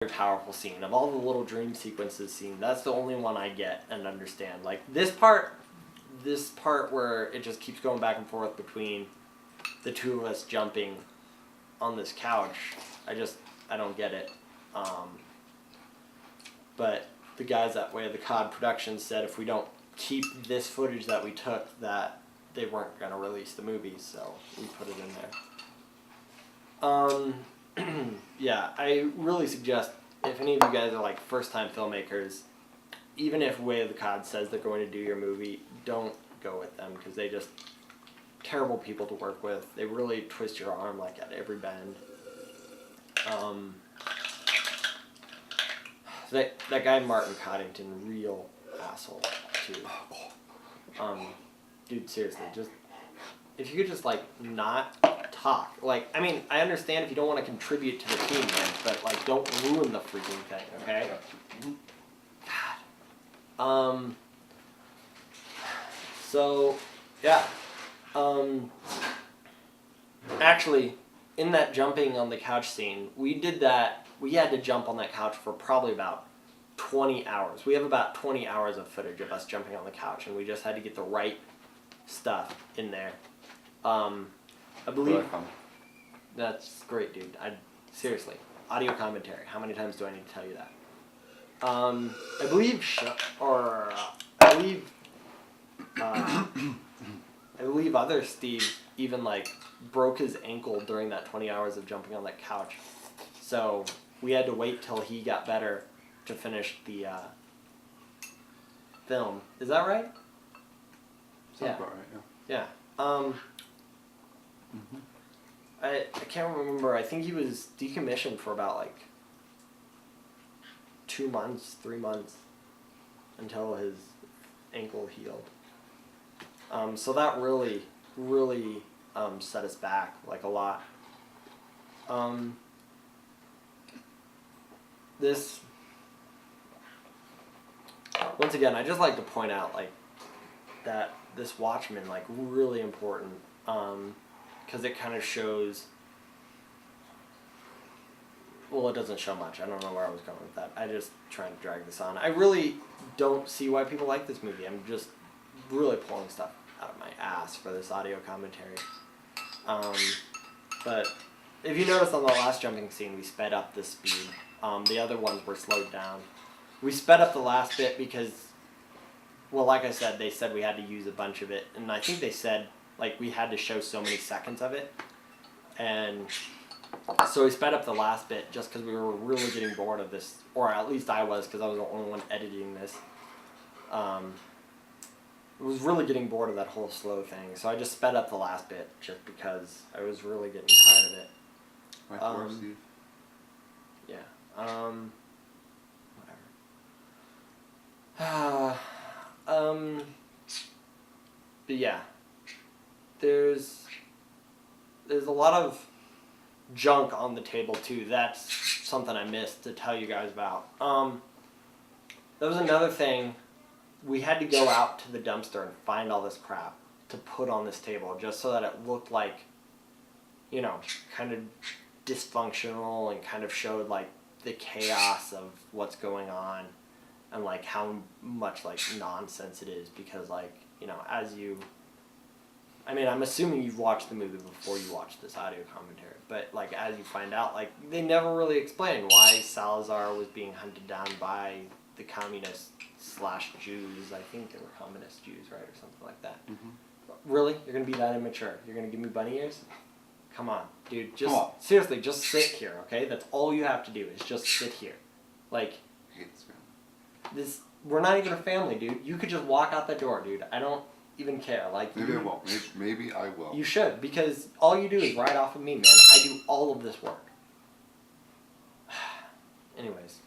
powerful scene. Of all the little dream sequences scene, that's the only one I get and understand. Like, this part where it just keeps going back and forth between the two of us jumping on this couch, I don't get it. But the guys that way, the COD Productions, said if we don't keep this footage that we took, that they weren't going to release the movie, so we put it in there. Yeah, I really suggest, if any of you guys are like first-time filmmakers, even if Way of the COD says they're going to do your movie, don't go with them, because they just terrible people to work with. They really twist your arm like at every bend. That guy Martin Coddington, real asshole too. Dude, seriously, just if you could just like not talk. Like, I mean, I understand if you don't want to contribute to the team, man, but like, don't ruin the freaking thing, okay? God. So, yeah. Actually, in that jumping on the couch scene, we had to jump on that couch for probably about 20 hours. We have about 20 hours of footage of us jumping on the couch, and we just had to get the right stuff in there. I believe... That's great, dude. Seriously. Audio commentary. How many times do I need to tell you that? I believe other Steve even like broke his ankle during that 20 hours of jumping on that couch. So we had to wait till he got better to finish the film. Is that right? Sounds about right, yeah. Yeah. I can't remember. I think he was decommissioned for about like 2 months, 3 months until his ankle healed. So that really set us back like a lot. This, once again, I just like to point out like that this Watchmen, like, really important, because it kind of shows, well, it doesn't show much. I don't know where I was going with that. I just trying to drag this on. I really don't see why people like this movie. I'm just really pulling stuff out of my ass for this audio commentary. But if you notice on the last jumping scene, we sped up the speed. The other ones were slowed down. We sped up the last bit because, well, like I said, they said we had to use a bunch of it. And I think they said, like, we had to show so many seconds of it. And so we sped up the last bit just because we were really getting bored of this. Or at least I was, because I was the only one editing this. I was really getting bored of that whole slow thing. So I just sped up the last bit just because I was really getting tired of it. Right for Steve. Yeah. Whatever. But yeah, there's a lot of junk on the table too. That's something I missed to tell you guys about. That was another thing. We had to go out to the dumpster and find all this crap to put on this table just so that it looked like, you know, kind of dysfunctional and kind of showed like the chaos of what's going on and like how much like nonsense it is, because like, you know, I'm assuming you've watched the movie before you watched this audio commentary, but like as you find out, like they never really explain why Salazar was being hunted down by the communists / Jews. I think they were communist Jews, right, or something like that. Mm-hmm. Really? You're gonna be that immature? You're gonna give me bunny ears? Come on, dude. Seriously, just sit here, okay? That's all you have to do is just sit here. Like, we're not even a family, dude. You could just walk out the door, dude. I don't even care. Like, maybe I won't. Maybe I will. You should, because all you do is ride off of me, man. I do all of this work. Anyways,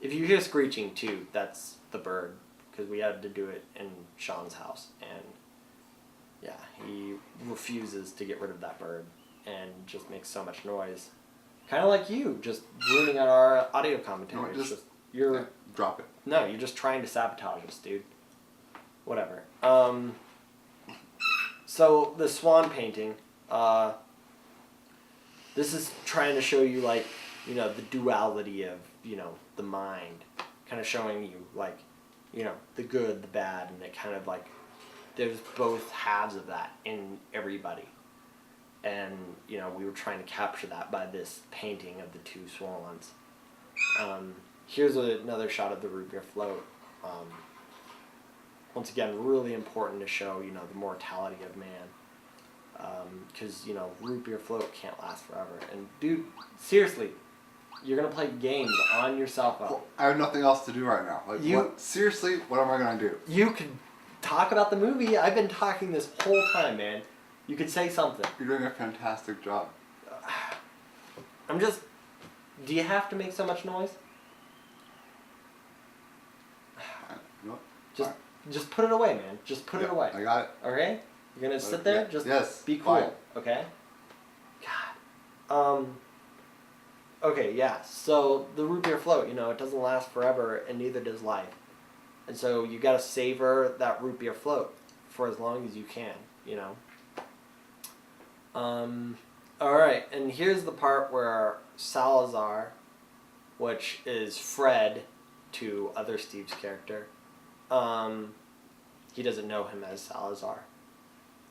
if you hear screeching too, that's the bird, because we had to do it in Sean's house, and yeah, he refuses to get rid of that bird and just makes so much noise. Kind of like you, just ruining our audio commentary. No, drop it. No, you're just trying to sabotage us, dude. Whatever. So the swan painting, this is trying to show you like you know, the duality of, you know, the mind, kind of showing you, like, you know, the good, the bad, and it kind of, like, there's both halves of that in everybody. And, you know, we were trying to capture that by this painting of the two swans. Here's another shot of the root beer float. Once again, really important to show, you know, the mortality of man. Because, you know, root beer float can't last forever. And, dude, seriously, you're going to play games on your cell phone. Well, I have nothing else to do right now. Like, what? Seriously, what am I going to do? You could talk about the movie. I've been talking this whole time, man. You could say something. You're doing a fantastic job. I'm just... Do you have to make so much noise? You know what? Just put it away, man. Just put it away. I got it. Okay? You're gonna sit there? Just yes, be cool. fine. Okay? God. Okay, yeah. So the root beer float, you know, it doesn't last forever, and neither does life. And so you gotta savor that root beer float for as long as you can, you know? Alright, and here's the part where Salazar, which is Fred to other Steve's character, he doesn't know him as Salazar,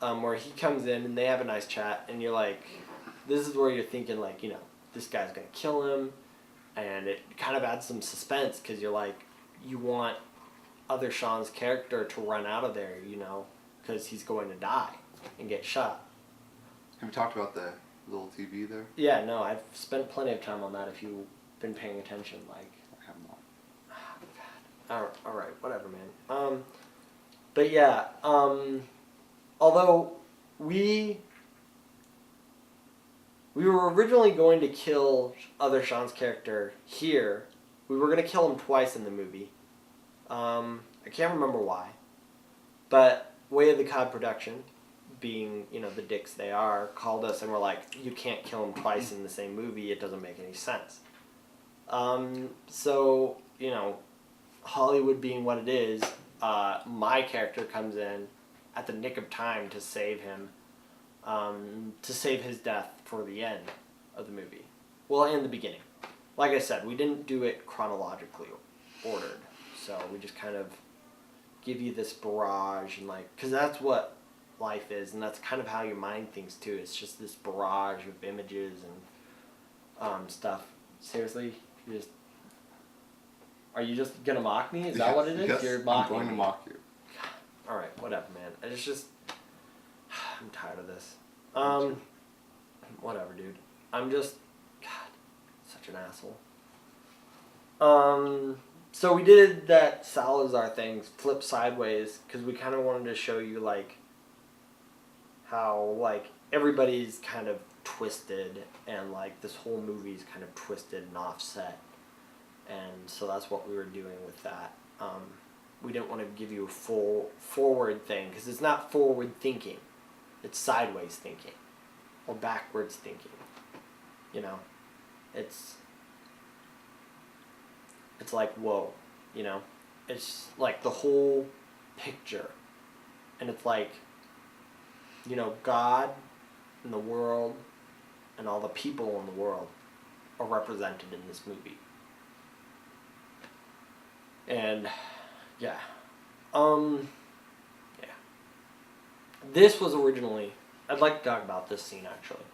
where he comes in and they have a nice chat, and you're like, this is where you're thinking, like, you know, this guy's gonna kill him, and it kind of adds some suspense, because you're like, you want other Sean's character to run out of there, you know, because he's going to die and get shot. Have you talked about the little TV there? Yeah, no, I've spent plenty of time on that if you've been paying attention, like... I have not. Alright, whatever, man. But yeah, although we were originally going to kill other Sean's character here, we were going to kill him twice in the movie. I can't remember why. But Way of the Cod production, being, you know, the dicks they are, called us and were like, you can't kill him twice in the same movie, it doesn't make any sense. So, you know, Hollywood being what it is, my character comes in at the nick of time to save him, to save his death for the end of the movie. Well, and the beginning. Like I said, we didn't do it chronologically ordered, so we just kind of give you this barrage, and like, because that's what life is, and that's kind of how your mind thinks too. It's just this barrage of images and stuff. Seriously, are you just gonna mock me? Is that what it is? Yes, You're mocking I'm going to mock you. All right, whatever, man. It's just I'm tired of this. Whatever, dude. I'm just such an asshole. So we did that Salazar thing, flip sideways, because we kind of wanted to show you, like, how, like, everybody's kind of twisted, and, like, this whole movie's kind of twisted and offset. And so that's what we were doing with that. We didn't want to give you a full forward thing, because it's not forward thinking. It's sideways thinking. Or backwards thinking. You know? It's like, whoa, you know? It's like the whole picture. And it's like, you know, God and the world and all the people in the world are represented in this movie. And, yeah. Yeah. This was originally, I'd like to talk about this scene, actually.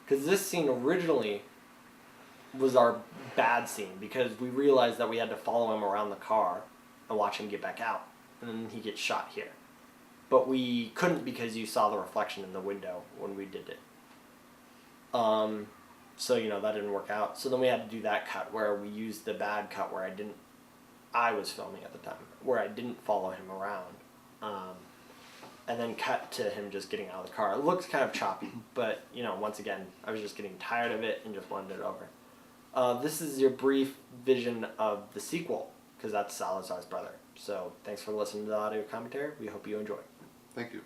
Because this scene originally was our bad scene, because we realized that we had to follow him around the car and watch him get back out. And then he gets shot here. But we couldn't, because you saw the reflection in the window when we did it. So, you know, that didn't work out. So then we had to do that cut where we used the bad cut where I was filming at the time, where I didn't follow him around. And then cut to him just getting out of the car. It looks kind of choppy, but, you know, once again, I was just getting tired of it and just wanted it over. This is your brief vision of the sequel, because that's Salazar's brother. So thanks for listening to the audio commentary. We hope you enjoy. Thank you.